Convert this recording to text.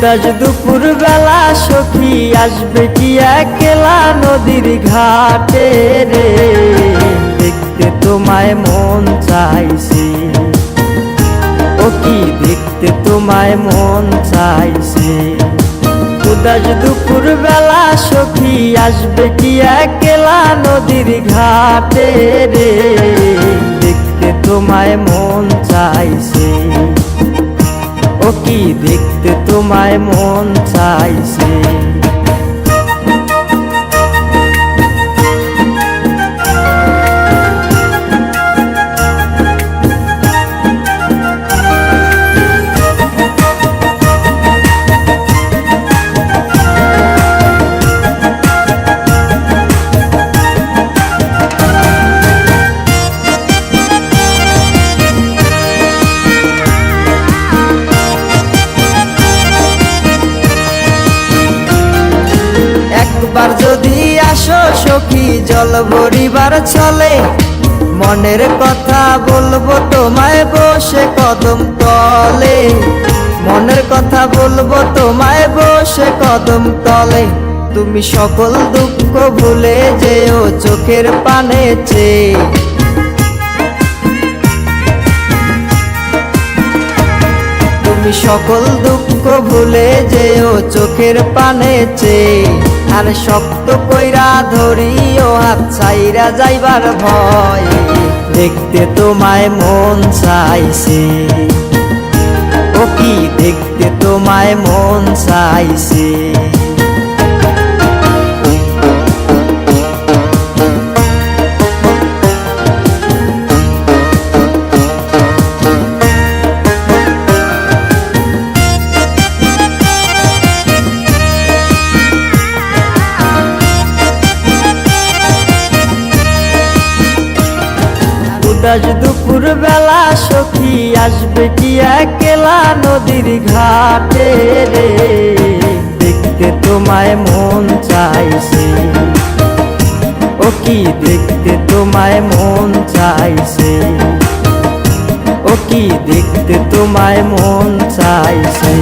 উদাস দুপুর বেলা সখী আসবে কি একলা নদীর ঘাটে রে, দেখতে তোমায় মন চাইছে, ও কি দেখতে তোমায় মন চাইছে। উদাস দুপুর বেলা সখী আসবে কি একলা নদীর ঘাটে রে, দেখতে তোমায় মন চাইছে, ও কি দেখতে তোমায় মন চাইছে। একবার যদি আসো সখী জল ভরিবার চলে, মনের কথা বলবো তোমায় বসে কদম তলে, মনের কথা বলবো তোমায় বসে কদম তলে। তুমি সকল দুঃখ ভুলে যেও চোখের পানে চেয়ে, তুমি সকল দুঃখ ভুলে যেও চোখের পানে চেয়ে। আর শক্ত কইরা ধরিও হাত ছাইরা যাইবার ভয়, দেখতে তোমায় মন চাইছে, ও কি দেখতে তোমায় মন চাইছে। উদাস দুপুর বেলা সখী আসবে কি একলা নদীর ঘাটে রে, দেখতে তোমায় মন চাইছে, ও কি দেখতে তোমায় মন চাইছে, ও কি দেখতে তোমায় মন চাইছে।